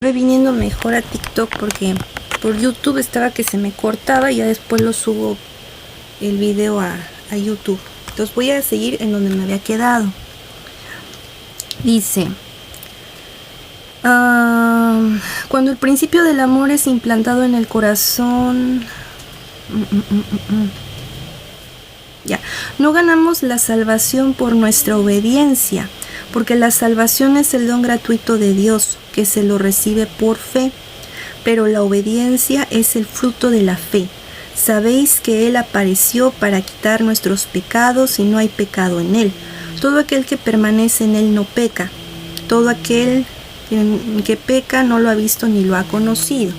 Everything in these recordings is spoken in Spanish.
viniendo mejor a TikTok porque por YouTube estaba que se me cortaba y ya después lo subo el video a YouTube. Entonces voy a seguir en donde me había quedado. Dice, cuando el principio del amor es implantado en el corazón, ya, no ganamos la salvación por nuestra obediencia, porque la salvación es el don gratuito de Dios, que se lo recibe por fe, pero la obediencia es el fruto de la fe. Sabéis que Él apareció para quitar nuestros pecados y no hay pecado en Él. Todo aquel que permanece en Él no peca. Todo aquel que peca no lo ha visto ni lo ha conocido.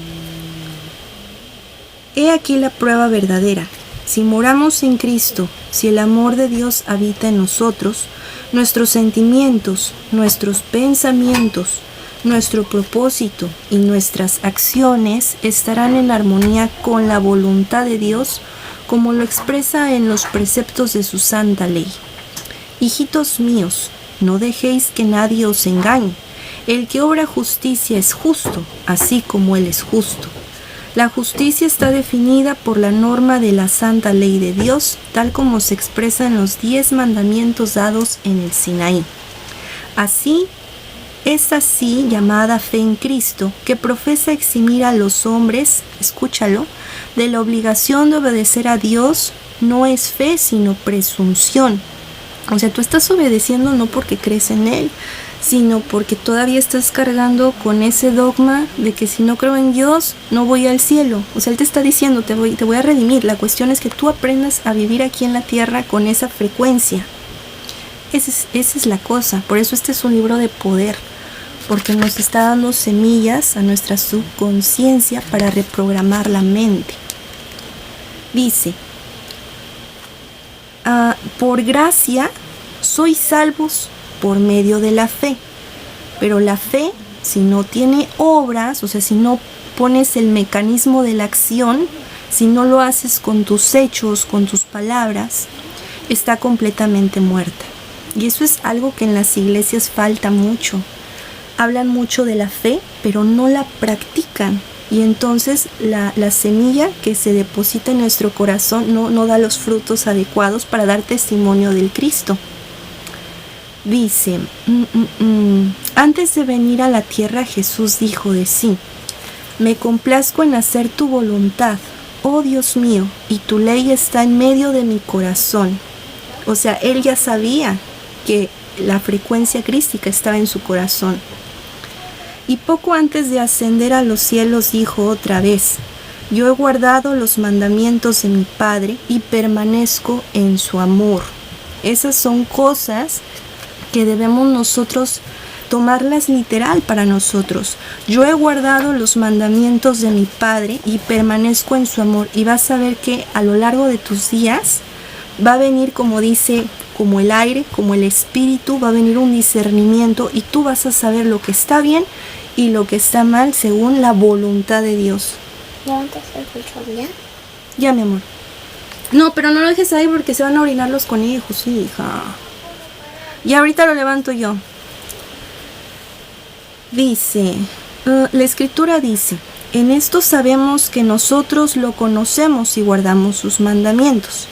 He aquí la prueba verdadera. Si moramos en Cristo, si el amor de Dios habita en nosotros, nuestros sentimientos, nuestros pensamientos, nuestro propósito y nuestras acciones estarán en armonía con la voluntad de Dios, como lo expresa en los preceptos de su santa ley. Hijitos míos, no dejéis que nadie os engañe. El que obra justicia es justo, así como Él es justo. La justicia está definida por la norma de la santa ley de Dios, tal como se expresa en los 10 mandamientos dados en el Sinaí. Es así llamada fe en Cristo, que profesa eximir a los hombres, escúchalo, de la obligación de obedecer a Dios. No es fe, sino presunción. O sea, tú estás obedeciendo no porque crees en Él, sino porque todavía estás cargando con ese dogma de que si no creo en Dios, no voy al cielo. O sea, Él te está diciendo, te voy a redimir. La cuestión es que tú aprendas a vivir aquí en la tierra con esa frecuencia. Esa es la cosa. Por eso este es un libro de poder, porque nos está dando semillas a nuestra subconsciencia para reprogramar la mente. Dice, por gracia sois salvos por medio de la fe. Pero la fe, si no tiene obras, o sea, si no pones el mecanismo de la acción, si no lo haces con tus hechos, con tus palabras, está completamente muerta. Y eso es algo que en las iglesias falta mucho. Hablan mucho de la fe, pero no la practican. Y entonces la semilla que se deposita en nuestro corazón no da los frutos adecuados para dar testimonio del Cristo. Dice, antes de venir a la tierra, Jesús dijo de sí, me complazco en hacer tu voluntad, oh Dios mío, y tu ley está en medio de mi corazón. O sea, él ya sabía que la frecuencia crística estaba en su corazón. Y poco antes de ascender a los cielos dijo otra vez, yo he guardado los mandamientos de mi Padre y permanezco en su amor. Esas son cosas que debemos nosotros tomarlas literal para nosotros. Yo he guardado los mandamientos de mi Padre y permanezco en su amor. Y vas a ver que a lo largo de tus días va a venir, como dice, como el aire, como el espíritu, va a venir un discernimiento y tú vas a saber lo que está bien y lo que está mal según la voluntad de Dios. ¿Levantaste el colchón ya? Ya, mi amor. No, pero no lo dejes ahí porque se van a orinar los conejos, hija. Y ahorita lo levanto yo. Dice, la escritura dice, en esto sabemos que nosotros lo conocemos y guardamos sus mandamientos.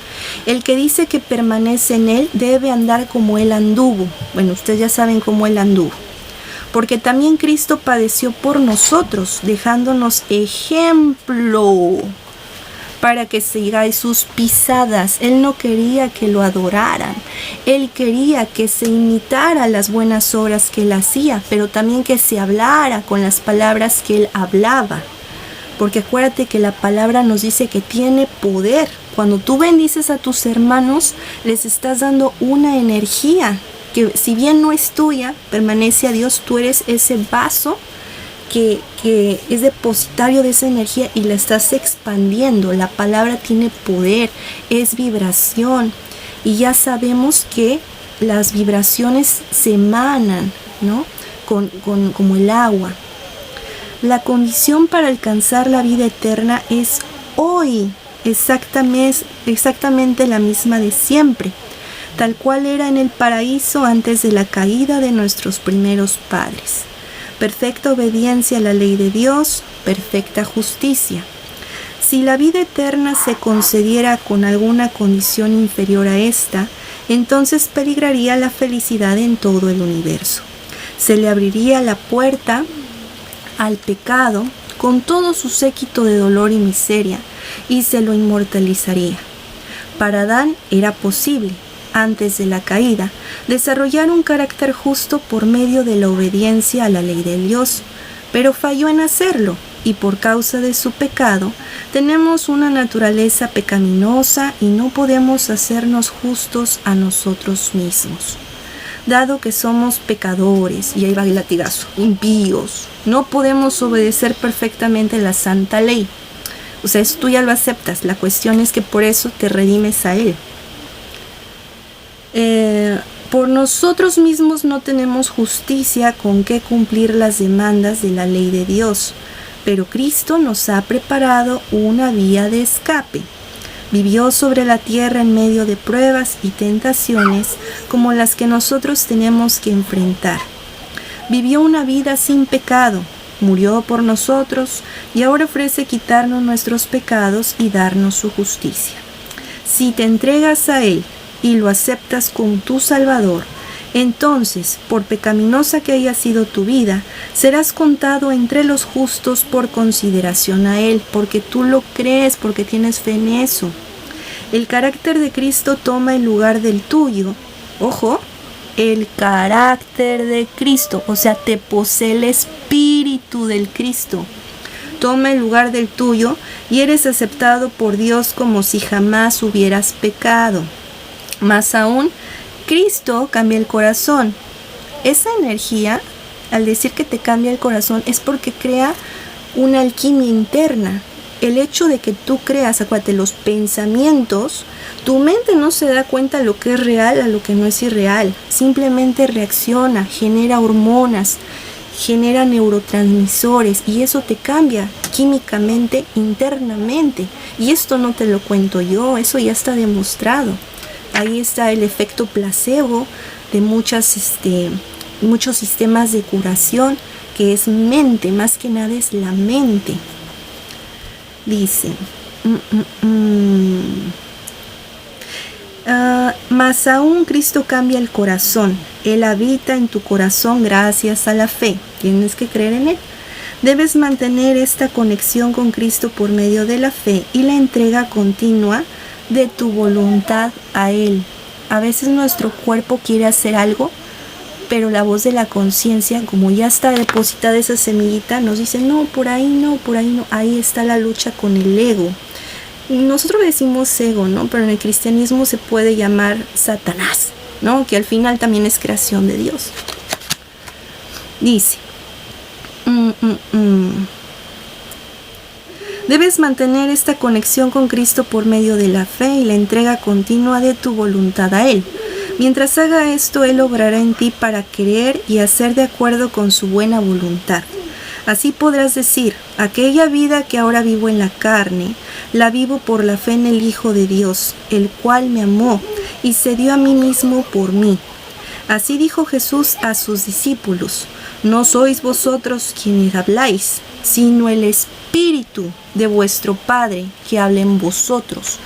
El que dice que permanece en él debe andar como él anduvo. Bueno, ustedes ya saben cómo él anduvo. Porque también Cristo padeció por nosotros, dejándonos ejemplo para que sigáis sus pisadas. Él no quería que lo adoraran. Él quería que se imitara las buenas obras que él hacía, pero también que se hablara con las palabras que él hablaba. Porque acuérdate que la palabra nos dice que tiene poder. Cuando tú bendices a tus hermanos, les estás dando una energía que, si bien no es tuya, permanece a Dios. Tú eres ese vaso que es depositario de esa energía y la estás expandiendo. La palabra tiene poder, es vibración. Y ya sabemos que las vibraciones se emanan, ¿no? Como el agua. La condición para alcanzar la vida eterna es hoy exactamente la misma de siempre, tal cual era en el paraíso antes de la caída de nuestros primeros padres. perfecta obediencia a la ley de Dios, perfecta justicia. Si la vida eterna se concediera con alguna condición inferior a esta, entonces peligraría la felicidad en todo el universo. Se le abriría la puerta al pecado con todo su séquito de dolor y miseria, y se lo inmortalizaría. Para Adán era posible, antes de la caída, desarrollar un carácter justo por medio de la obediencia a la ley de Dios, pero falló en hacerlo, y por causa de su pecado, tenemos una naturaleza pecaminosa y no podemos hacernos justos a nosotros mismos. Dado que somos pecadores, y ahí va el latigazo, impíos, no podemos obedecer perfectamente la santa ley. O sea, tú ya lo aceptas, la cuestión es que por eso te redimes a Él. Por nosotros mismos no tenemos justicia con que cumplir las demandas de la ley de Dios, pero Cristo nos ha preparado una vía de escape. Vivió sobre la tierra en medio de pruebas y tentaciones como las que nosotros tenemos que enfrentar. Vivió una vida sin pecado, murió por nosotros y ahora ofrece quitarnos nuestros pecados y darnos su justicia. Si te entregas a Él y lo aceptas como tu Salvador, entonces, por pecaminosa que haya sido tu vida, serás contado entre los justos por consideración a Él, porque tú lo crees, porque tienes fe en eso. El carácter de Cristo toma el lugar del tuyo. Ojo, el carácter de Cristo, o sea, te posee el espíritu del Cristo. Toma el lugar del tuyo y eres aceptado por Dios como si jamás hubieras pecado. Más aún, Cristo cambia el corazón. Esa energía, al decir que te cambia el corazón, es porque crea una alquimia interna. El hecho de que tú creas, acuérdate, los pensamientos, tu mente no se da cuenta a lo que es real, a lo que no es irreal. Simplemente reacciona, genera hormonas, genera neurotransmisores y eso te cambia químicamente, internamente. Y esto no te lo cuento yo, eso ya está demostrado. Ahí está el efecto placebo de muchos sistemas de curación, que es mente, más que nada es la mente. Dice, más aún Cristo cambia el corazón. Él habita en tu corazón gracias a la fe. Tienes que creer en Él. Debes mantener esta conexión con Cristo por medio de la fe y la entrega continua de tu voluntad a Él. A veces nuestro cuerpo quiere hacer algo, pero la voz de la conciencia, como ya está depositada esa semillita, nos dice, no, por ahí no, por ahí no. Ahí está la lucha con el ego. Nosotros decimos ego, ¿no? Pero en el cristianismo se puede llamar Satanás, ¿no? Que al final también es creación de Dios. Dice, debes mantener esta conexión con Cristo por medio de la fe y la entrega continua de tu voluntad a Él. Mientras haga esto, Él obrará en ti para querer y hacer de acuerdo con su buena voluntad. Así podrás decir, aquella vida que ahora vivo en la carne, la vivo por la fe en el Hijo de Dios, el cual me amó y se dio a mí mismo por mí. Así dijo Jesús a sus discípulos, no sois vosotros quienes habláis, sino el Espíritu de vuestro Padre que habla en vosotros.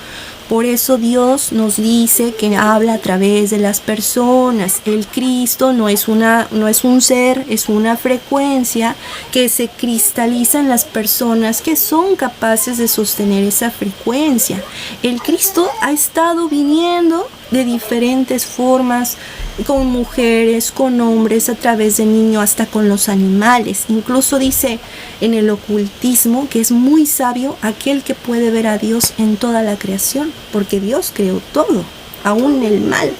Por eso Dios nos dice que habla a través de las personas. El Cristo no es un ser, es una frecuencia que se cristaliza en las personas que son capaces de sostener esa frecuencia. El Cristo ha estado viniendo de diferentes formas, con mujeres, con hombres, a través de niños, hasta con los animales. Incluso dice en el ocultismo que es muy sabio aquel que puede ver a Dios en toda la creación, porque Dios creó todo, aún el mal.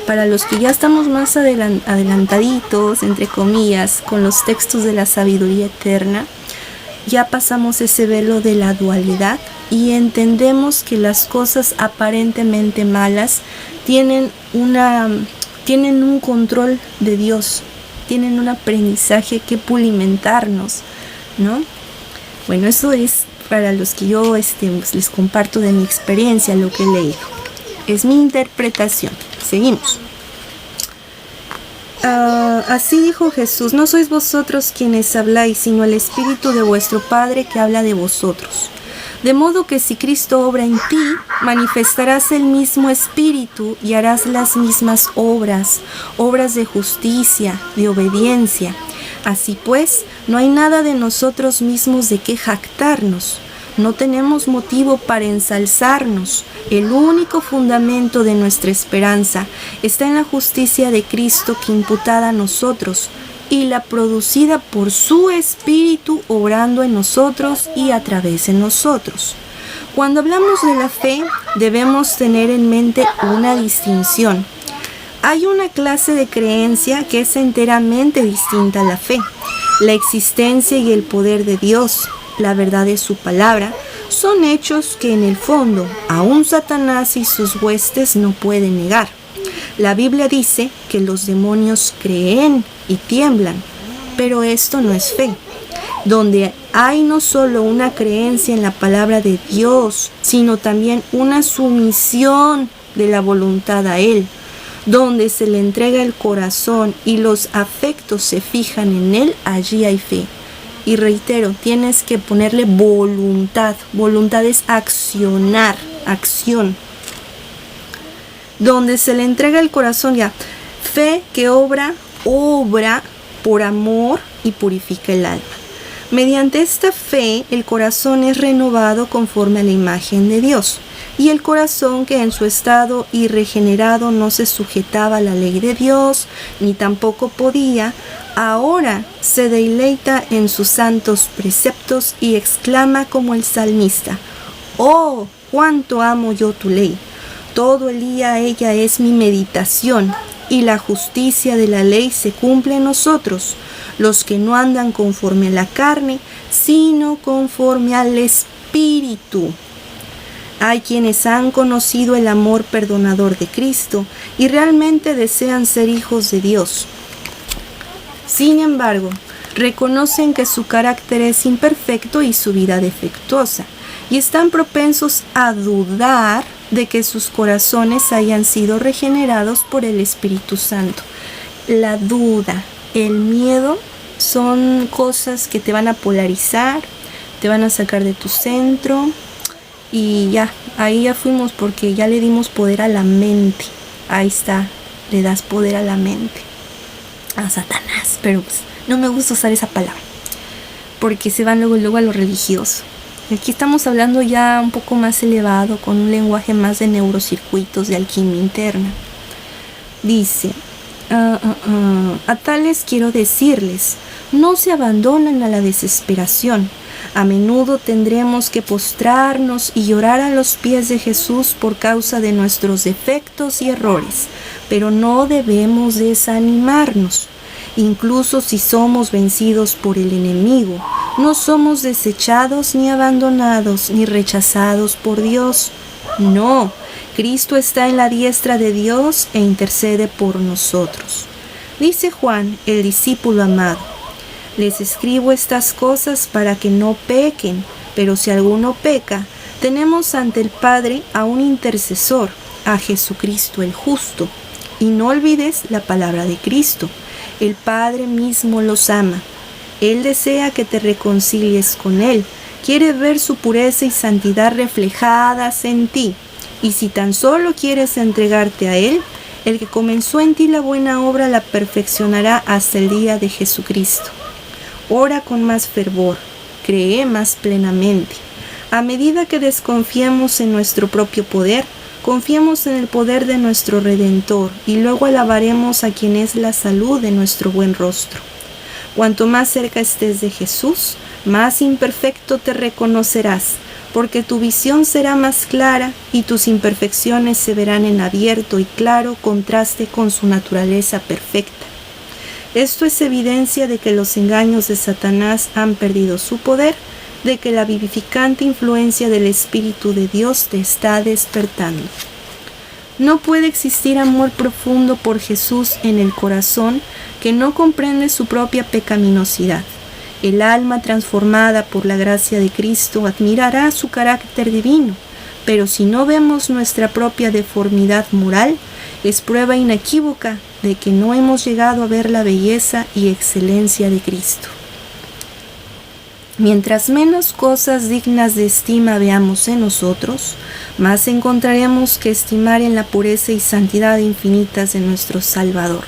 Para los que ya estamos más adelantaditos, entre comillas, con los textos de la sabiduría eterna, ya pasamos ese velo de la dualidad y entendemos que las cosas aparentemente malas tienen un control de Dios, tienen un aprendizaje que pulimentarnos, ¿no? Bueno, eso es para los que yo pues les comparto de mi experiencia lo que he leído. Es mi interpretación. Seguimos. Así dijo Jesús: no sois vosotros quienes habláis, sino el Espíritu de vuestro Padre que habla de vosotros. De modo que si Cristo obra en ti, manifestarás el mismo Espíritu y harás las mismas obras, obras de justicia, de obediencia. Así pues, no hay nada de nosotros mismos de qué jactarnos. No tenemos motivo para ensalzarnos. El único fundamento de nuestra esperanza está en la justicia de Cristo que imputada a nosotros y la producida por su Espíritu obrando en nosotros y a través de nosotros. Cuando hablamos de la fe, debemos tener en mente una distinción. Hay una clase de creencia que es enteramente distinta a la fe. La existencia y el poder de Dios, la verdad de su palabra, son hechos que en el fondo aún Satanás y sus huestes no pueden negar. La Biblia dice que los demonios creen y tiemblan, pero esto no es fe. Donde hay no solo una creencia en la palabra de Dios, sino también una sumisión de la voluntad a Él, donde se le entrega el corazón y los afectos se fijan en Él, allí hay fe. Y reitero, tienes que ponerle voluntad. Voluntad es accionar, acción. Donde se le entrega el corazón, ya. Fe que obra por amor y purifica el alma. Mediante esta fe, el corazón es renovado conforme a la imagen de Dios. Y el corazón que en su estado irregenerado no se sujetaba a la ley de Dios, ni tampoco podía, ahora se deleita en sus santos preceptos y exclama como el salmista: ¡oh, cuánto amo yo tu ley! Todo el día ella es mi meditación, y la justicia de la ley se cumple en nosotros, los que no andan conforme a la carne, sino conforme al Espíritu. Hay quienes han conocido el amor perdonador de Cristo y realmente desean ser hijos de Dios. Sin embargo, reconocen que su carácter es imperfecto y su vida defectuosa, y están propensos a dudar de que sus corazones hayan sido regenerados por el Espíritu Santo. La duda, el miedo son cosas que te van a polarizar, te van a sacar de tu centro. Y ya, ahí ya fuimos porque ya le dimos poder a la mente. Ahí está, le das poder a la mente. A Satanás, pero pues no me gusta usar esa palabra porque se van luego a lo religioso. Aquí estamos hablando ya un poco más elevado, con un lenguaje más de neurocircuitos, de alquimia interna. Dice, a tales quiero decirles, no se abandonen a la desesperación. A menudo tendremos que postrarnos y llorar a los pies de Jesús por causa de nuestros defectos y errores, pero no debemos desanimarnos. Incluso si somos vencidos por el enemigo, no somos desechados ni abandonados ni rechazados por Dios. No, Cristo está en la diestra de Dios e intercede por nosotros. Dice Juan, el discípulo amado: les escribo estas cosas para que no pequen, pero si alguno peca, tenemos ante el Padre a un intercesor, a Jesucristo el justo. Y no olvides la palabra de Cristo. El Padre mismo los ama. Él desea que te reconcilies con Él. Quiere ver su pureza y santidad reflejadas en ti. Y si tan solo quieres entregarte a Él, el que comenzó en ti la buena obra la perfeccionará hasta el día de Jesucristo. Ora con más fervor, cree más plenamente. A medida que desconfiemos en nuestro propio poder, confiemos en el poder de nuestro Redentor y luego alabaremos a quien es la salud de nuestro buen rostro. Cuanto más cerca estés de Jesús, más imperfecto te reconocerás, porque tu visión será más clara y tus imperfecciones se verán en abierto y claro contraste con su naturaleza perfecta. Esto es evidencia de que los engaños de Satanás han perdido su poder, de que la vivificante influencia del Espíritu de Dios te está despertando. No puede existir amor profundo por Jesús en el corazón que no comprende su propia pecaminosidad. El alma transformada por la gracia de Cristo admirará su carácter divino, pero si no vemos nuestra propia deformidad moral, es prueba inequívoca de que no hemos llegado a ver la belleza y excelencia de Cristo. Mientras menos cosas dignas de estima veamos en nosotros, más encontraremos que estimar en la pureza y santidad infinitas de nuestro Salvador.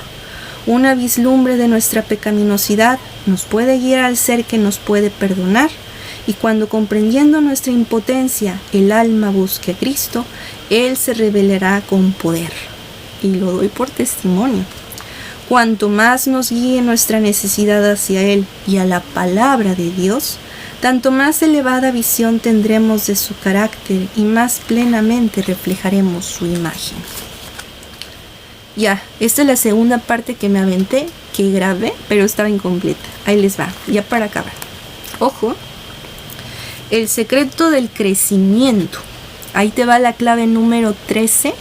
Una vislumbre de nuestra pecaminosidad nos puede guiar al ser que nos puede perdonar, y cuando comprendiendo nuestra impotencia el alma busque a Cristo, Él se revelará con poder. Y lo doy por testimonio. Cuanto más nos guíe nuestra necesidad hacia Él y a la palabra de Dios, tanto más elevada visión tendremos de su carácter y más plenamente reflejaremos su imagen. Ya, esta es la segunda parte que me aventé, que grabé, pero estaba incompleta. Ahí les va, ya para acabar. Ojo, el secreto del crecimiento. Ahí te va la clave número 13.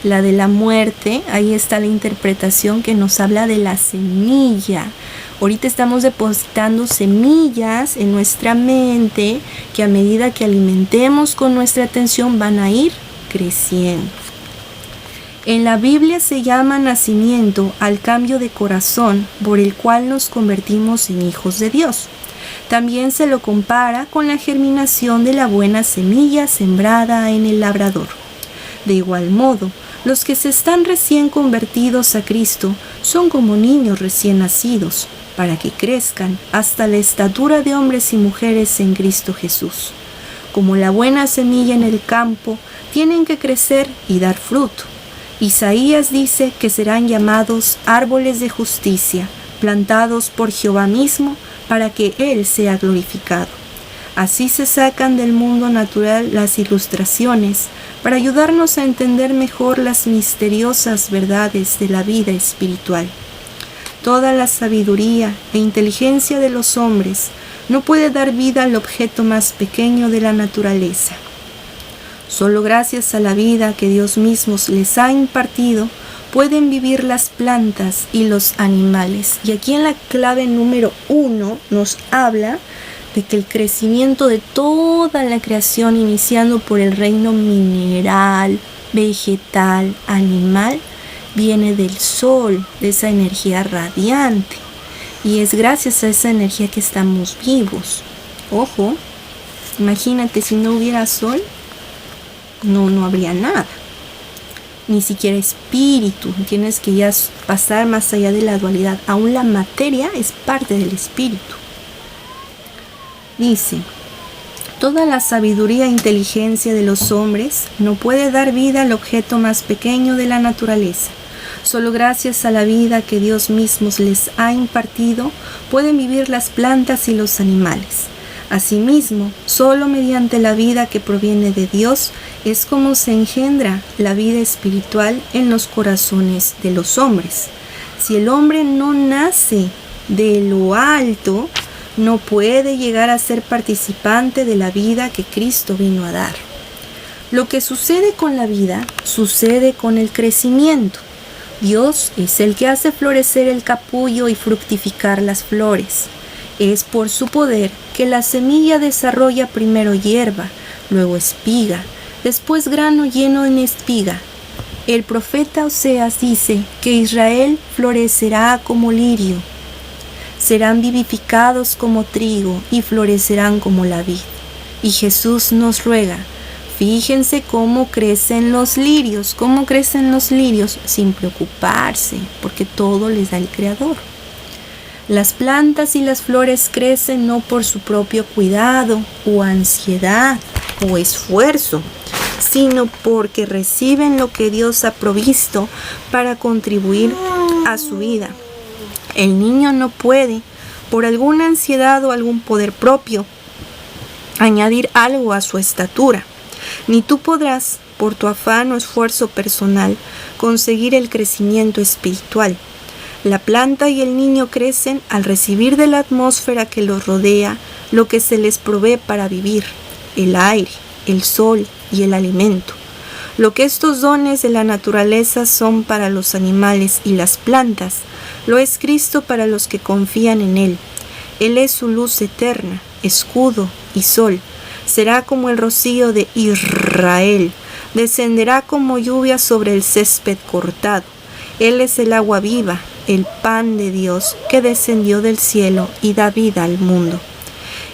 La de la muerte, ahí está la interpretación que nos habla de la semilla. Ahorita estamos depositando semillas en nuestra mente que a medida que alimentemos con nuestra atención van a ir creciendo. En la Biblia se llama nacimiento al cambio de corazón por el cual nos convertimos en hijos de Dios. También se lo compara con la germinación de la buena semilla sembrada en el labrador. De igual modo, los que se están recién convertidos a Cristo son como niños recién nacidos, para que crezcan hasta la estatura de hombres y mujeres en Cristo Jesús. Como la buena semilla en el campo, tienen que crecer y dar fruto. Isaías dice que serán llamados árboles de justicia, plantados por Jehová mismo, para que Él sea glorificado. Así se sacan del mundo natural las ilustraciones para ayudarnos a entender mejor las misteriosas verdades de la vida espiritual. Toda la sabiduría e inteligencia de los hombres no puede dar vida al objeto más pequeño de la naturaleza. Solo gracias a la vida que Dios mismo les ha impartido pueden vivir las plantas y los animales. Y aquí en la clave número 1 nos habla de que el crecimiento de toda la creación, iniciando por el reino mineral, vegetal, animal, viene del sol, de esa energía radiante. Y es gracias a esa energía que estamos vivos. Ojo, imagínate si no hubiera sol, no habría nada. Ni siquiera espíritu. Tienes que ya pasar más allá de la dualidad. Aún la materia es parte del espíritu. Dice, toda la sabiduría e inteligencia de los hombres no puede dar vida al objeto más pequeño de la naturaleza. Solo gracias a la vida que Dios mismo les ha impartido, pueden vivir las plantas y los animales. Asimismo, solo mediante la vida que proviene de Dios es como se engendra la vida espiritual en los corazones de los hombres. Si el hombre no nace de lo alto, no puede llegar a ser participante de la vida que Cristo vino a dar. Lo que sucede con la vida, sucede con el crecimiento. Dios es el que hace florecer el capullo y fructificar las flores. Es por su poder que la semilla desarrolla primero hierba, luego espiga, después grano lleno en espiga. El profeta Oseas dice que Israel florecerá como lirio. Serán vivificados como trigo y florecerán como la vid. Y Jesús nos ruega, fíjense cómo crecen los lirios. ¿Cómo crecen los lirios? Sin preocuparse, porque todo les da el Creador. Las plantas y las flores crecen no por su propio cuidado o ansiedad o esfuerzo, sino porque reciben lo que Dios ha provisto para contribuir a su vida. El niño no puede, por alguna ansiedad o algún poder propio, añadir algo a su estatura. Ni tú podrás, por tu afán o esfuerzo personal, conseguir el crecimiento espiritual. La planta y el niño crecen al recibir de la atmósfera que los rodea lo que se les provee para vivir, el aire, el sol y el alimento. Lo que estos dones de la naturaleza son para los animales y las plantas, lo es Cristo para los que confían en Él. Él es su luz eterna, escudo y sol. Será como el rocío de Israel, descenderá como lluvia sobre el césped cortado. Él es el agua viva, el pan de Dios que descendió del cielo y da vida al mundo.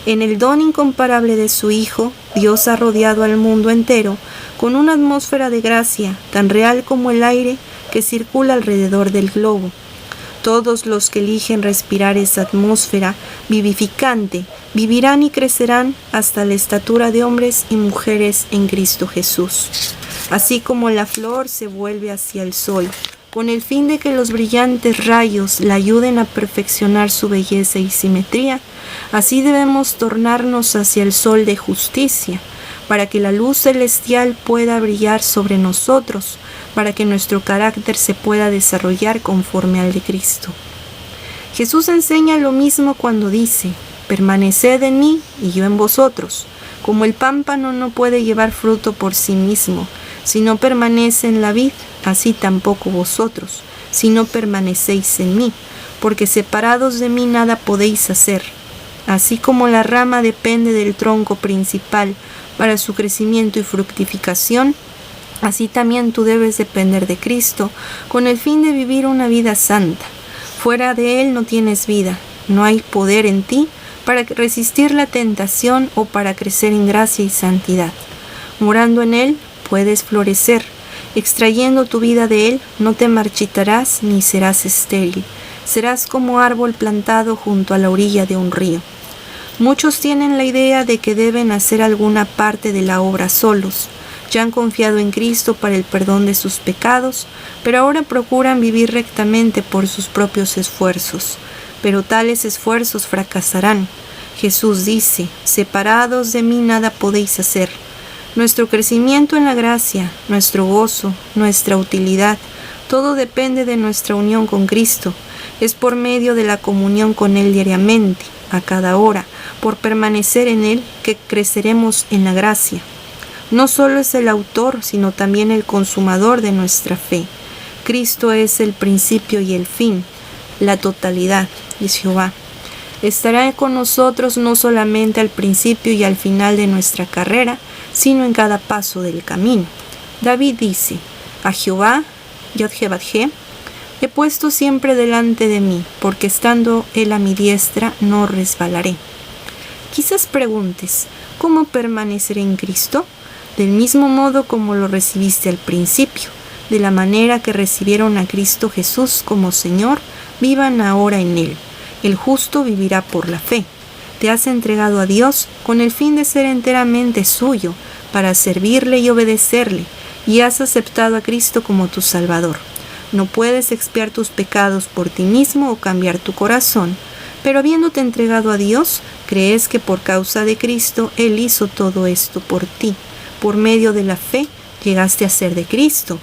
En el don incomparable de su Hijo, Dios ha rodeado al mundo entero con una atmósfera de gracia tan real como el aire que circula alrededor del globo. Todos los que eligen respirar esa atmósfera vivificante vivirán y crecerán hasta la estatura de hombres y mujeres en Cristo Jesús. Así como la flor se vuelve hacia el sol, con el fin de que los brillantes rayos la ayuden a perfeccionar su belleza y simetría, así debemos tornarnos hacia el sol de justicia, para que la luz celestial pueda brillar sobre nosotros, para que nuestro carácter se pueda desarrollar conforme al de Cristo. Jesús enseña lo mismo cuando dice: permaneced en mí y yo en vosotros. Como el pámpano no puede llevar fruto por sí mismo, si no permanece en la vid, así tampoco vosotros, si no permanecéis en mí, porque separados de mí nada podéis hacer. Así como la rama depende del tronco principal para su crecimiento y fructificación, así también tú debes depender de Cristo, con el fin de vivir una vida santa. Fuera de Él no tienes vida, no hay poder en ti para resistir la tentación o para crecer en gracia y santidad. Morando en Él, puedes florecer. Extrayendo tu vida de Él, no te marchitarás ni serás estéril. Serás como árbol plantado junto a la orilla de un río. Muchos tienen la idea de que deben hacer alguna parte de la obra solos. Ya han confiado en Cristo para el perdón de sus pecados, pero ahora procuran vivir rectamente por sus propios esfuerzos. Pero tales esfuerzos fracasarán. Jesús dice: separados de mí nada podéis hacer. Nuestro crecimiento en la gracia, nuestro gozo, nuestra utilidad, todo depende de nuestra unión con Cristo. Es por medio de la comunión con Él diariamente, a cada hora, por permanecer en Él, que creceremos en la gracia. No solo es el autor, sino también el consumador de nuestra fe. Cristo es el principio y el fin, la totalidad, dice Jehová. Estará con nosotros no solamente al principio y al final de nuestra carrera, sino en cada paso del camino. David dice: a Jehová, Yod-He-Bat-He, he puesto siempre delante de mí, porque estando Él a mi diestra, no resbalaré. Quizás preguntes: ¿cómo permanecer en Cristo? Del mismo modo como lo recibiste al principio, de la manera que recibieron a Cristo Jesús como Señor, vivan ahora en Él. El justo vivirá por la fe. Te has entregado a Dios con el fin de ser enteramente suyo, para servirle y obedecerle, y has aceptado a Cristo como tu Salvador. No puedes expiar tus pecados por ti mismo o cambiar tu corazón, pero habiéndote entregado a Dios, crees que por causa de Cristo Él hizo todo esto por ti. Por medio de la fe llegaste a ser de Cristo.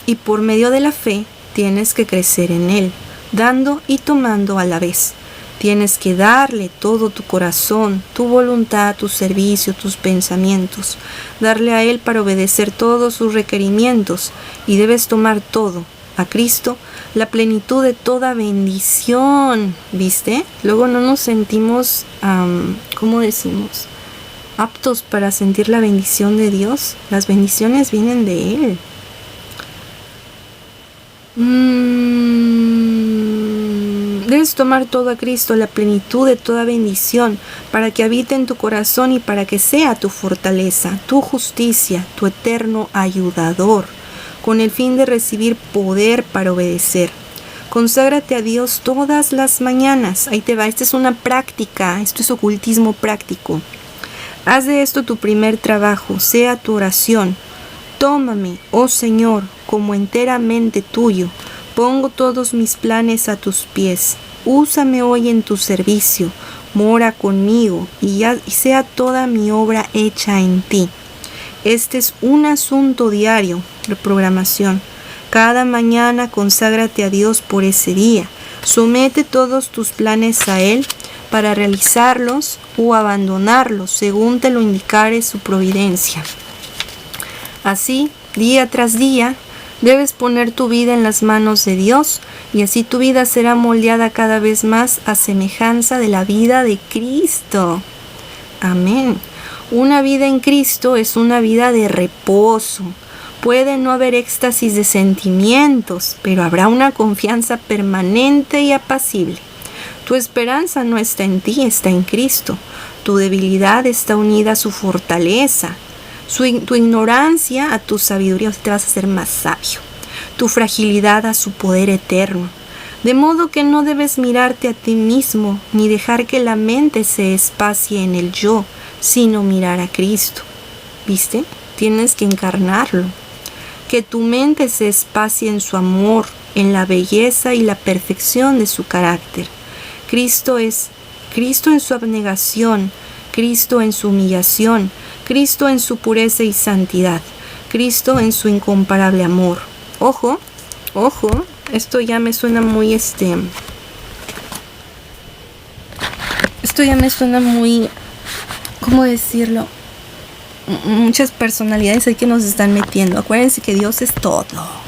Y por medio de la fe tienes que crecer en Él, dando y tomando a la vez. Tienes que darle todo tu corazón, tu voluntad, tu servicio, tus pensamientos. Darle a Él para obedecer todos sus requerimientos. Y debes tomar todo, a Cristo, la plenitud de toda bendición. ¿Viste? Luego no nos sentimos, ¿cómo decimos? Aptos para sentir la bendición de Dios. Las bendiciones vienen de Él. Debes tomar todo a Cristo, la plenitud de toda bendición, para que habite en tu corazón y para que sea tu fortaleza, tu justicia, tu eterno ayudador, con el fin de recibir poder para obedecer. Conságrate a Dios todas las mañanas. Ahí te va, esta es una práctica, esto es ocultismo práctico. Haz de esto tu primer trabajo, sea tu oración. Tómame, oh Señor, como enteramente tuyo. Pongo todos mis planes a tus pies. Úsame hoy en tu servicio. Mora conmigo y sea toda mi obra hecha en ti. Este es un asunto diario, reprogramación. Cada mañana conságrate a Dios por ese día. Somete todos tus planes a Él para realizarlos o abandonarlos según te lo indicare su providencia. Así, día tras día, debes poner tu vida en las manos de Dios y así tu vida será moldeada cada vez más a semejanza de la vida de Cristo. Amén. Una vida en Cristo es una vida de reposo. Puede no haber éxtasis de sentimientos, pero habrá una confianza permanente y apacible. Tu esperanza no está en ti, está en Cristo. Tu debilidad está unida a su fortaleza. Tu ignorancia a tu sabiduría, o sea, te vas a hacer más sabio. Tu fragilidad a su poder eterno. De modo que no debes mirarte a ti mismo, ni dejar que la mente se espacie en el yo, sino mirar a Cristo. ¿Viste? Tienes que encarnarlo. Que tu mente se espacie en su amor, en la belleza y la perfección de su carácter. Cristo es Cristo en su abnegación, Cristo en su humillación, Cristo en su pureza y santidad, Cristo en su incomparable amor. Ojo, ojo, esto ya me suena muy ¿cómo decirlo? Muchas personalidades ahí que nos están metiendo. Acuérdense que Dios es todo.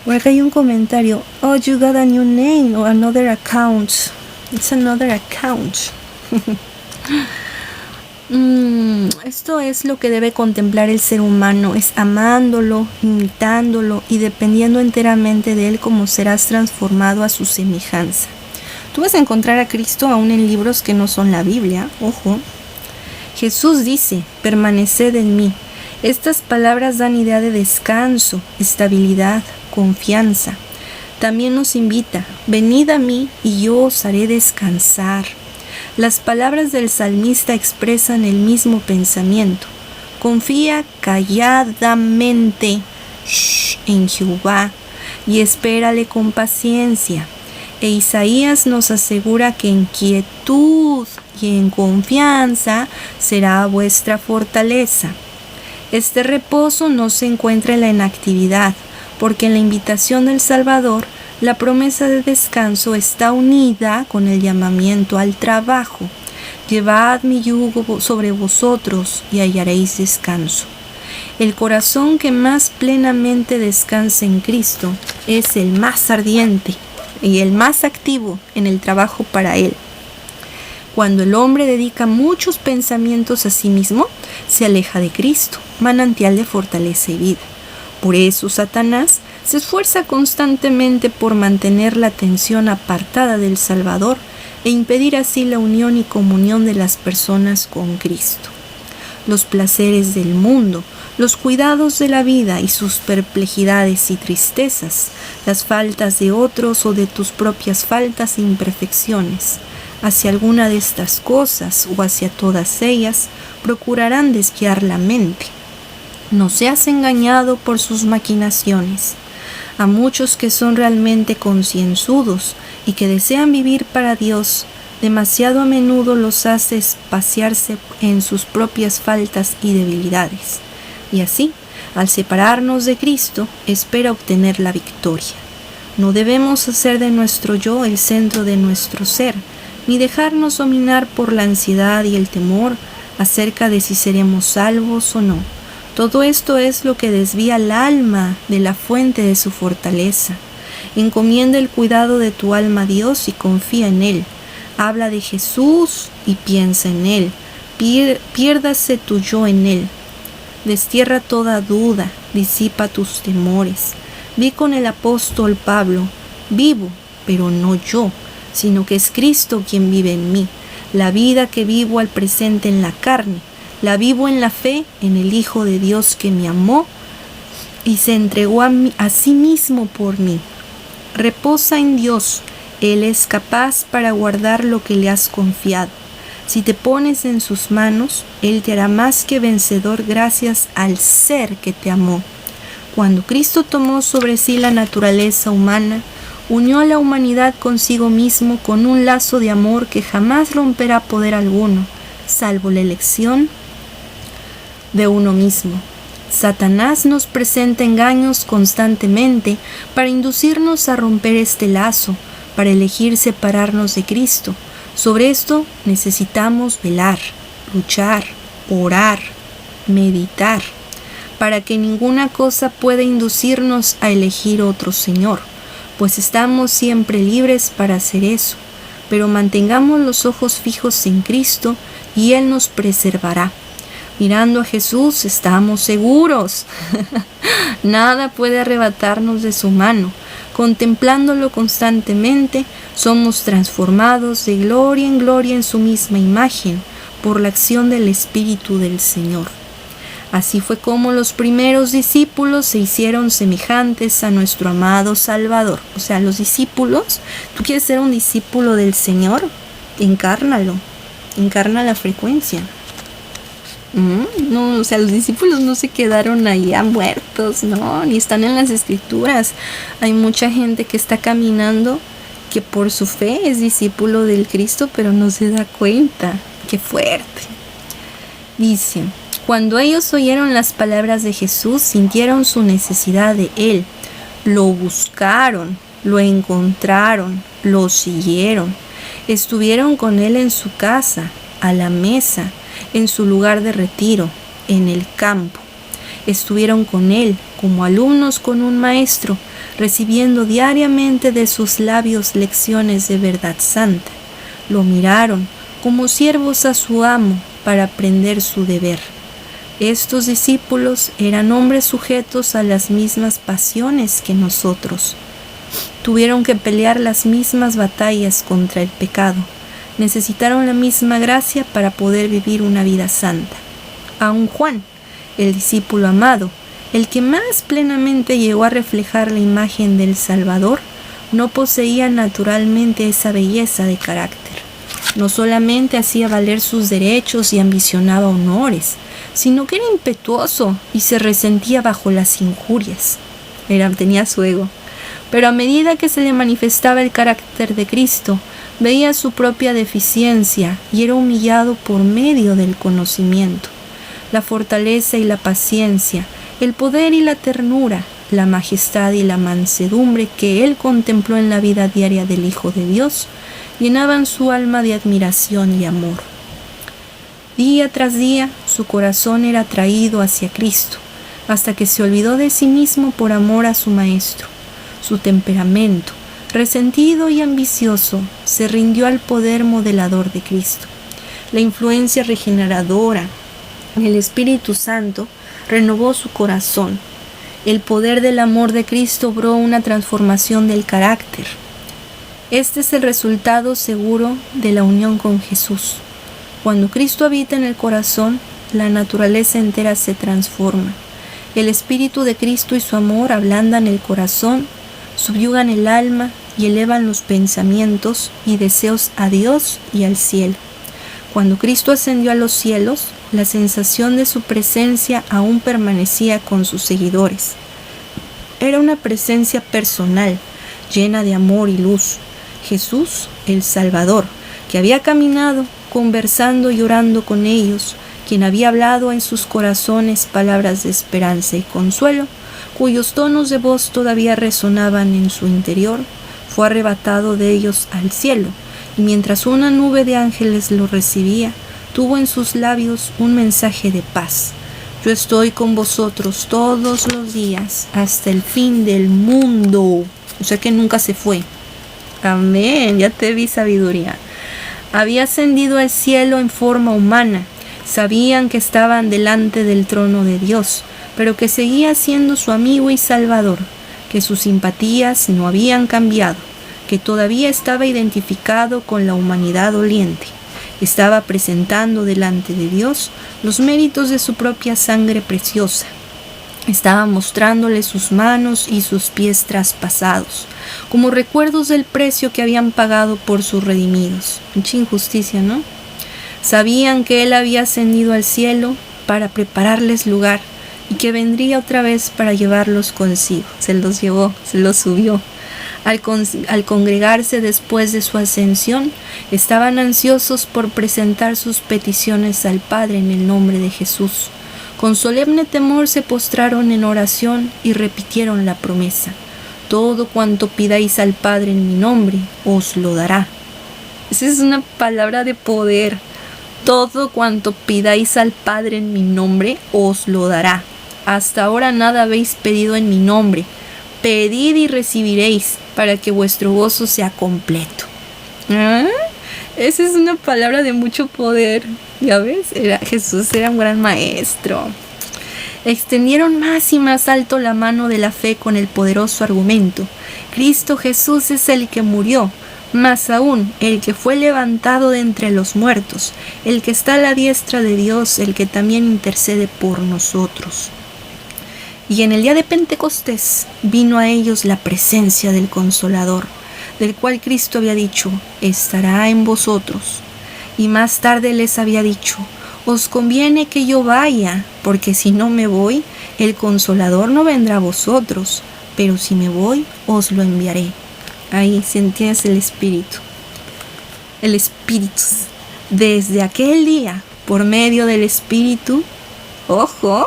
Por acá hay un comentario. Oh, you got a new name or another account. It's another account. Esto es lo que debe contemplar el ser humano. Es amándolo, imitándolo y dependiendo enteramente de él como serás transformado a su semejanza. Tú vas a encontrar a Cristo aún en libros que no son la Biblia. Ojo. Jesús dice, permaneced en mí. Estas palabras dan idea de descanso, estabilidad, confianza. También nos invita, venid a mí y yo os haré descansar. Las palabras del salmista expresan el mismo pensamiento. Confía calladamente en Jehová y espérale con paciencia. E Isaías nos asegura que en quietud y en confianza será vuestra fortaleza. Este reposo no se encuentra en la inactividad, porque en la invitación del Salvador, la promesa de descanso está unida con el llamamiento al trabajo. Llevad mi yugo sobre vosotros y hallaréis descanso. El corazón que más plenamente descansa en Cristo es el más ardiente y el más activo en el trabajo para Él. Cuando el hombre dedica muchos pensamientos a sí mismo, se aleja de Cristo, manantial de fortaleza y vida. Por eso Satanás se esfuerza constantemente por mantener la atención apartada del Salvador e impedir así la unión y comunión de las personas con Cristo. Los placeres del mundo, los cuidados de la vida y sus perplejidades y tristezas, las faltas de otros o de tus propias faltas e imperfecciones, hacia alguna de estas cosas o hacia todas ellas, procurarán desviar la mente. No seas engañado por sus maquinaciones. A muchos que son realmente concienzudos y que desean vivir para Dios, demasiado a menudo los hace espaciarse en sus propias faltas y debilidades. Y así, al separarnos de Cristo, espera obtener la victoria. No debemos hacer de nuestro yo el centro de nuestro ser, ni dejarnos dominar por la ansiedad y el temor acerca de si seremos salvos o no. Todo esto es lo que desvía el alma de la fuente de su fortaleza. Encomienda el cuidado de tu alma a Dios y confía en Él. Habla de Jesús y piensa en Él. Piérdase tu yo en Él. Destierra toda duda, disipa tus temores. Vi con el apóstol Pablo, vivo, pero no yo, sino que es Cristo quien vive en mí. La vida que vivo al presente en la carne, la vivo en la fe en el Hijo de Dios que me amó y se entregó a sí mismo por mí. Reposa en Dios, Él es capaz para guardar lo que le has confiado. Si te pones en sus manos, Él te hará más que vencedor gracias al ser que te amó. Cuando Cristo tomó sobre sí la naturaleza humana, unió a la humanidad consigo mismo con un lazo de amor que jamás romperá poder alguno, salvo la elección de uno mismo. Satanás nos presenta engaños constantemente para inducirnos a romper este lazo, para elegir separarnos de Cristo. Sobre esto necesitamos velar, luchar, orar, meditar, para que ninguna cosa pueda inducirnos a elegir otro Señor, pues estamos siempre libres para hacer eso, pero mantengamos los ojos fijos en Cristo y Él nos preservará. Mirando a Jesús estamos seguros. Nada puede arrebatarnos de su mano. Contemplándolo constantemente, somos transformados de gloria en gloria en su misma imagen por la acción del Espíritu del Señor. Así fue como los primeros discípulos se hicieron semejantes a nuestro amado Salvador. O sea, los discípulos, ¿tú quieres ser un discípulo del Señor? Encárnalo, encarna la frecuencia. No, o sea, los discípulos no se quedaron allá muertos, no, ni están en las Escrituras. Hay mucha gente que está caminando que por su fe es discípulo del Cristo, pero no se da cuenta. ¡Qué fuerte! Dice: cuando ellos oyeron las palabras de Jesús, sintieron su necesidad de Él. Lo buscaron, lo encontraron, lo siguieron. Estuvieron con Él en su casa, a la mesa, en su lugar de retiro, en el campo. Estuvieron con Él como alumnos con un maestro, recibiendo diariamente de sus labios lecciones de verdad santa. Lo miraron como siervos a su amo para aprender su deber. Estos discípulos eran hombres sujetos a las mismas pasiones que nosotros. Tuvieron que pelear las mismas batallas contra el pecado. Necesitaron la misma gracia para poder vivir una vida santa. Aun Juan, el discípulo amado, el que más plenamente llegó a reflejar la imagen del Salvador, no poseía naturalmente esa belleza de carácter. No solamente hacía valer sus derechos y ambicionaba honores, sino que era impetuoso y se resentía bajo las injurias. Tenía su ego. Pero a medida que se le manifestaba el carácter de Cristo, veía su propia deficiencia y era humillado por medio del conocimiento. La fortaleza y la paciencia, el poder y la ternura, la majestad y la mansedumbre que él contempló en la vida diaria del Hijo de Dios, llenaban su alma de admiración y amor. Día tras día, su corazón era atraído hacia Cristo, hasta que se olvidó de sí mismo por amor a su Maestro. Su temperamento, resentido y ambicioso, se rindió al poder modelador de Cristo. La influencia regeneradora del Espíritu Santo renovó su corazón. El poder del amor de Cristo obró una transformación del carácter. Este es el resultado seguro de la unión con Jesús. Cuando Cristo habita en el corazón, la naturaleza entera se transforma. El Espíritu de Cristo y su amor ablandan el corazón, subyugan el alma y elevan los pensamientos y deseos a Dios y al cielo. Cuando Cristo ascendió a los cielos, la sensación de su presencia aún permanecía con sus seguidores. Era una presencia personal, llena de amor y luz. Jesús, el Salvador, que había caminado, conversando y orando con ellos, quien había hablado en sus corazones palabras de esperanza y consuelo, cuyos tonos de voz todavía resonaban en su interior, fue arrebatado de ellos al cielo, y mientras una nube de ángeles lo recibía, tuvo en sus labios un mensaje de paz. Yo estoy con vosotros todos los días hasta el fin del mundo. O sea que nunca se fue. Amén, ya te vi sabiduría. Había ascendido al cielo en forma humana. Sabían que estaban delante del trono de Dios, pero que seguía siendo su amigo y salvador, que sus simpatías no habían cambiado, que todavía estaba identificado con la humanidad doliente. Estaba presentando delante de Dios los méritos de su propia sangre preciosa. Estaba mostrándole sus manos y sus pies traspasados, como recuerdos del precio que habían pagado por sus redimidos. Mucha injusticia, ¿no? Sabían que Él había ascendido al cielo para prepararles lugar y que vendría otra vez para llevarlos consigo. Se los llevó, se los subió. Al congregarse después de su ascensión, estaban ansiosos por presentar sus peticiones al Padre en el nombre de Jesús. Con solemne temor se postraron en oración y repitieron la promesa: todo cuanto pidáis al Padre en mi nombre, os lo dará. Esa es una palabra de poder. Todo cuanto pidáis al Padre en mi nombre, os lo dará. Hasta ahora nada habéis pedido en mi nombre. Pedid y recibiréis, para que vuestro gozo sea completo. Esa es una palabra de mucho poder. ¿Ya ves? Jesús era un gran maestro. Extendieron más y más alto la mano de la fe con el poderoso argumento: Cristo Jesús es el que murió, más aún el que fue levantado de entre los muertos, el que está a la diestra de Dios, el que también intercede por nosotros. Y en el día de Pentecostés vino a ellos la presencia del Consolador, del cual Cristo había dicho: estará en vosotros. Y más tarde les había dicho: os conviene que yo vaya, porque si no me voy, el Consolador no vendrá a vosotros, pero si me voy, os lo enviaré. Ahí sientes el Espíritu. El Espíritu. Desde aquel día, por medio del Espíritu, ojo,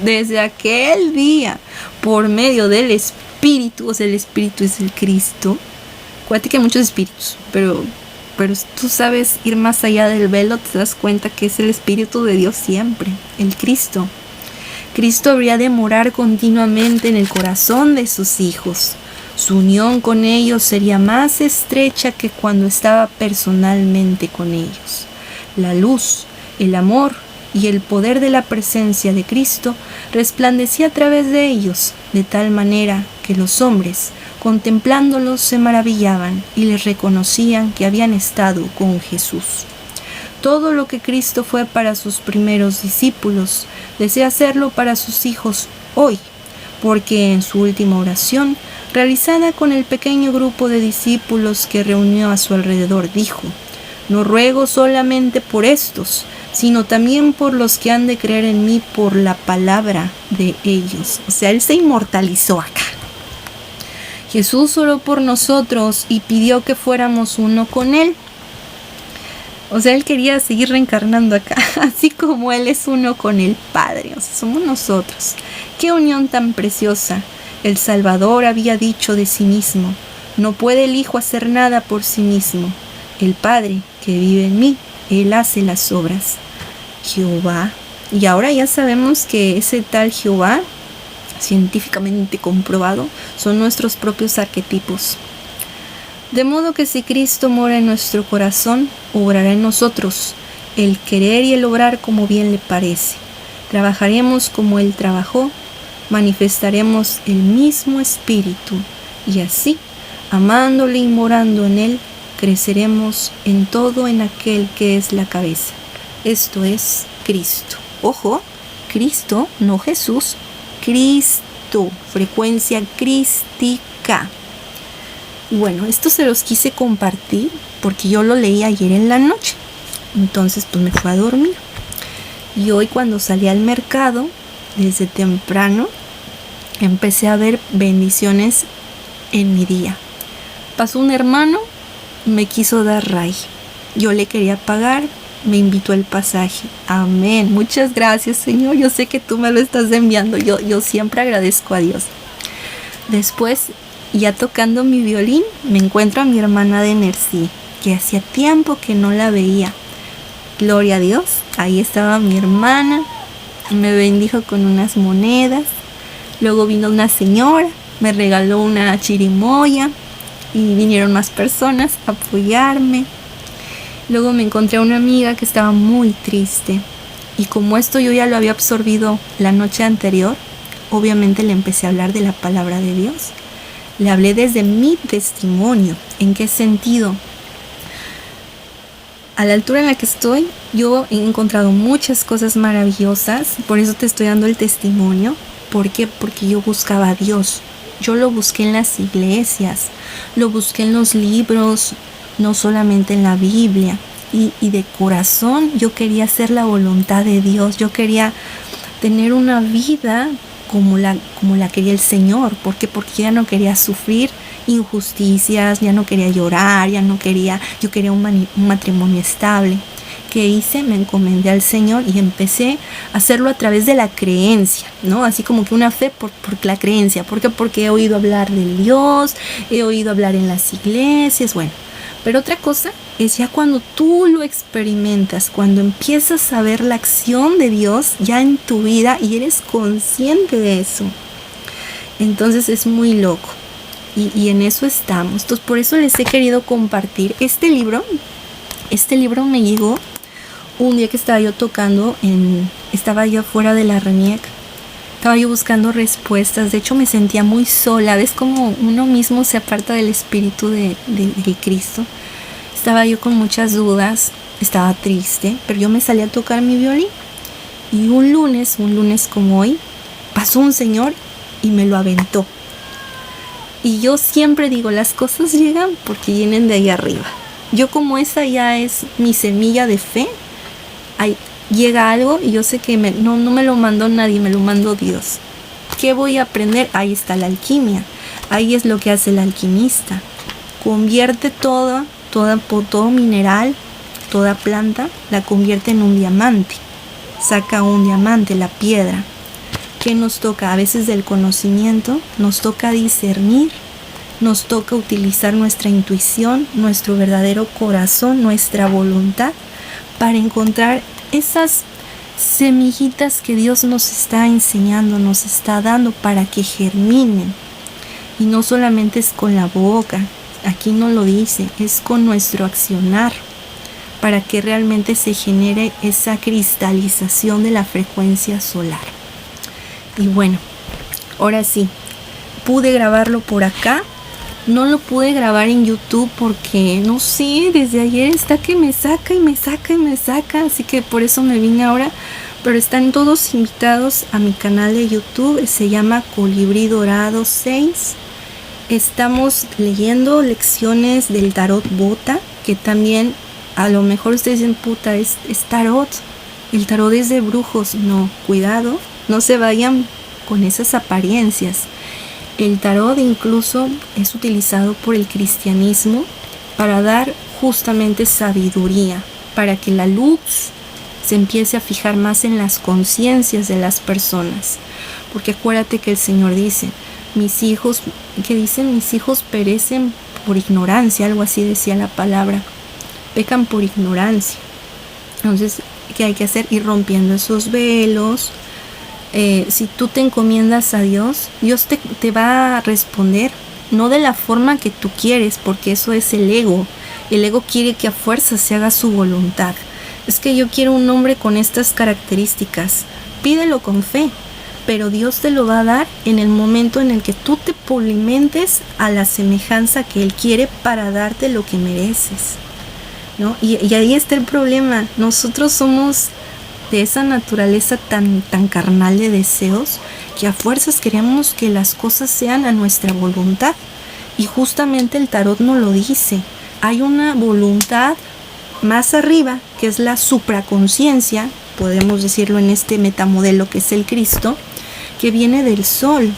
desde aquel día, por medio del Espíritu, o sea, el Espíritu es el Cristo. Acuérdate que hay muchos espíritus, pero tú sabes ir más allá del velo, te das cuenta que es el Espíritu de Dios siempre, el Cristo. Cristo habría de morar continuamente en el corazón de sus hijos. Su unión con ellos sería más estrecha que cuando estaba personalmente con ellos. La luz, el amor y el poder de la presencia de Cristo resplandecía a través de ellos, de tal manera que los hombres, contemplándolo, se maravillaban y les reconocían que habían estado con Jesús. Todo lo que Cristo fue para sus primeros discípulos, desea hacerlo para sus hijos hoy, porque en su última oración, realizada con el pequeño grupo de discípulos que reunió a su alrededor, dijo: no ruego solamente por estos, sino también por los que han de creer en mí por la palabra de ellos. O sea, Él se inmortalizó acá. Jesús oró por nosotros y pidió que fuéramos uno con Él. O sea, Él quería seguir reencarnando acá, así como Él es uno con el Padre. O sea, somos nosotros. ¡Qué unión tan preciosa! El Salvador había dicho de sí mismo: no puede el Hijo hacer nada por sí mismo. El Padre que vive en mí, Él hace las obras. Jehová. Y ahora ya sabemos que ese tal Jehová, científicamente comprobado, son nuestros propios arquetipos. De modo que si Cristo mora en nuestro corazón, obrará en nosotros el querer y el obrar como bien le parece. Trabajaremos como Él trabajó, manifestaremos el mismo espíritu, y así, amándole y morando en Él, creceremos en todo en aquel que es la cabeza. Esto es Cristo. Ojo, Cristo, no Jesús. Cristo, frecuencia crística. Bueno, esto se los quise compartir porque yo lo leí ayer en la noche. Entonces pues me fui a dormir. Y hoy cuando salí al mercado, desde temprano, empecé a ver bendiciones en mi día. Pasó un hermano, me quiso dar ray. Yo le quería pagar, me invitó el pasaje. Amén. Muchas gracias, Señor. Yo sé que tú me lo estás enviando. Yo siempre agradezco a Dios. Después, ya tocando mi violín, me encuentro a mi hermana de Nercí, que hacía tiempo que no la veía. Gloria a Dios. Ahí estaba mi hermana. Me bendijo con unas monedas. Luego vino una señora, me regaló una chirimoya. Y vinieron más personas a apoyarme. Luego me encontré a una amiga que estaba muy triste. Y como esto yo ya lo había absorbido la noche anterior, obviamente le empecé a hablar de la palabra de Dios. Le hablé desde mi testimonio. ¿En qué sentido? A la altura en la que estoy, yo he encontrado muchas cosas maravillosas. Por eso te estoy dando el testimonio. ¿Por qué? Porque yo buscaba a Dios. Yo lo busqué en las iglesias, lo busqué en los libros, no solamente en la Biblia. Y de corazón yo quería hacer la voluntad de Dios. Yo quería tener una vida como la quería el Señor. ¿Por qué? Porque yo ya no quería sufrir injusticias, ya no quería llorar, yo quería un matrimonio estable. ¿Qué hice? Me encomendé al Señor y empecé a hacerlo a través de la creencia, ¿no? Así como que una fe por la creencia. ¿Por qué? Porque he oído hablar de Dios, he oído hablar en las iglesias, bueno. Pero otra cosa es ya cuando tú lo experimentas, cuando empiezas a ver la acción de Dios ya en tu vida y eres consciente de eso. Entonces es muy loco. Y en eso estamos. Entonces por eso les he querido compartir este libro. Este libro me llegó un día que estaba yo tocando, estaba yo afuera de la RENIEC. Estaba yo buscando respuestas. De hecho, me sentía muy sola. ¿Ves cómo uno mismo se aparta del espíritu de Cristo? Estaba yo con muchas dudas. Estaba triste. Pero yo me salí a tocar mi violín. Y un lunes como hoy, pasó un señor y me lo aventó. Y yo siempre digo, las cosas llegan porque vienen de ahí arriba. Yo, como esa ya es mi semilla de fe, ahí llega algo y yo sé que no me lo mandó nadie, me lo mandó Dios. ¿Qué voy a aprender? Ahí está la alquimia. Ahí es lo que hace el alquimista. Convierte todo mineral, toda planta, la convierte en un diamante. Saca un diamante, la piedra. ¿Qué nos toca? A veces del conocimiento nos toca discernir, nos toca utilizar nuestra intuición, nuestro verdadero corazón, nuestra voluntad para encontrar esas semillitas que Dios nos está enseñando, nos está dando para que germinen. Y no solamente es con la boca, aquí no lo dice, es con nuestro accionar, para que realmente se genere esa cristalización de la frecuencia solar. Y bueno, ahora sí, pude grabarlo por acá. No lo pude grabar en YouTube porque, no sé, desde ayer está que me saca, así que por eso me vine ahora. Pero están todos invitados a mi canal de YouTube, se llama Colibrí Dorado 6. Estamos leyendo lecciones del Tarot Bota, que también a lo mejor ustedes dicen, puta, es tarot. El tarot es de brujos. No, cuidado, no se vayan con esas apariencias. El tarot incluso es utilizado por el cristianismo para dar justamente sabiduría, para que la luz se empiece a fijar más en las conciencias de las personas. Porque acuérdate que el Señor dice, mis hijos perecen por ignorancia, algo así decía la palabra, pecan por ignorancia. Entonces, ¿qué hay que hacer? Ir rompiendo esos velos. Si tú te encomiendas a Dios, Dios te va a responder, no de la forma que tú quieres, porque eso es el ego. El ego quiere que a fuerza se haga su voluntad. Es que yo quiero un hombre con estas características. Pídelo con fe, pero Dios te lo va a dar en el momento en el que tú te polimentes a la semejanza que Él quiere para darte lo que mereces, ¿no? Y ahí está el problema. Nosotros somos de esa naturaleza tan carnal de deseos que a fuerzas queremos que las cosas sean a nuestra voluntad. Y justamente el tarot nos lo dice. Hay una voluntad más arriba, que es la supraconciencia, podemos decirlo en este metamodelo que es el Cristo, que viene del sol.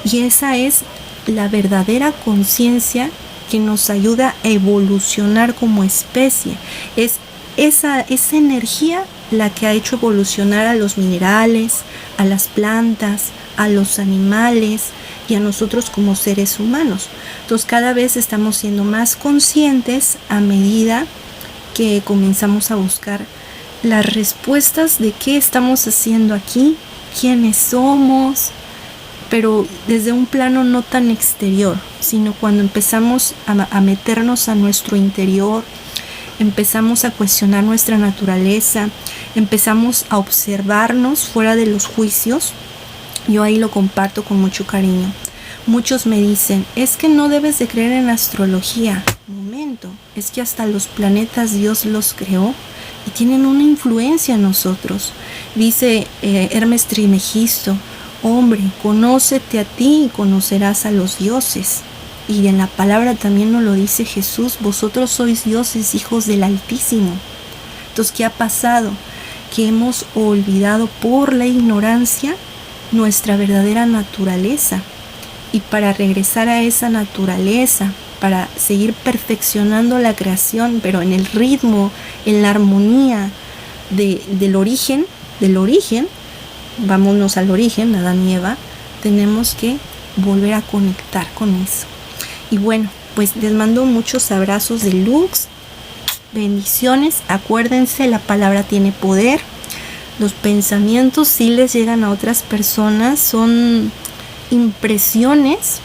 Y esa es la verdadera conciencia que nos ayuda a evolucionar como especie. Es esa energía la que ha hecho evolucionar a los minerales, a las plantas, a los animales y a nosotros como seres humanos. Entonces cada vez estamos siendo más conscientes a medida que comenzamos a buscar las respuestas de qué estamos haciendo aquí, quiénes somos, pero desde un plano no tan exterior, sino cuando empezamos a meternos a nuestro interior, empezamos a cuestionar nuestra naturaleza, empezamos a observarnos fuera de los juicios. Yo ahí lo comparto con mucho cariño. Muchos me dicen, es que no debes de creer en astrología. Momento, es que hasta los planetas Dios los creó y tienen una influencia en nosotros. Dice Hermes Trismegisto, hombre, conócete a ti y conocerás a los dioses. Y en la palabra también nos lo dice Jesús, vosotros sois dioses, hijos del Altísimo. Entonces, ¿qué ha pasado? Que hemos olvidado por la ignorancia nuestra verdadera naturaleza. Y para regresar a esa naturaleza, para seguir perfeccionando la creación, pero en el ritmo, en la armonía del origen, vámonos al origen, Adán y Eva, tenemos que volver a conectar con eso. Y bueno, pues les mando muchos abrazos de luz, bendiciones. Acuérdense, la palabra tiene poder. Los pensamientos sí les llegan a otras personas, son impresiones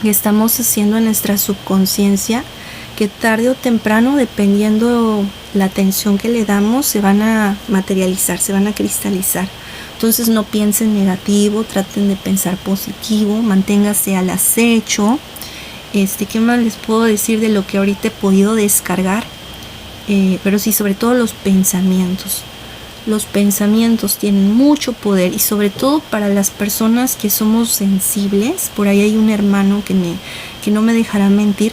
que estamos haciendo en nuestra subconsciencia que tarde o temprano, dependiendo la atención que le damos, se van a materializar, se van a cristalizar. Entonces no piensen negativo, traten de pensar positivo, manténgase al acecho. ¿Qué más les puedo decir de lo que ahorita he podido descargar? Pero sí, sobre todo los pensamientos. Los pensamientos tienen mucho poder, y sobre todo para las personas que somos sensibles. Por ahí hay un hermano que no me dejará mentir.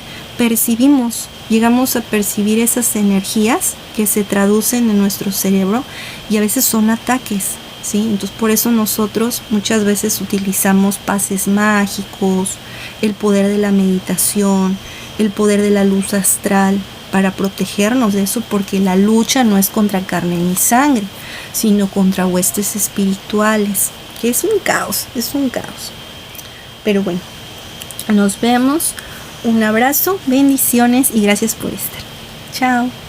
Llegamos a percibir esas energías que se traducen en nuestro cerebro, y a veces son ataques, ¿sí? Entonces por eso nosotros muchas veces utilizamos pases mágicos, el poder de la meditación, el poder de la luz astral, para protegernos de eso, porque la lucha no es contra carne ni sangre, sino contra huestes espirituales, que es un caos. Pero bueno, nos vemos. Un abrazo, bendiciones y gracias por estar. Chao.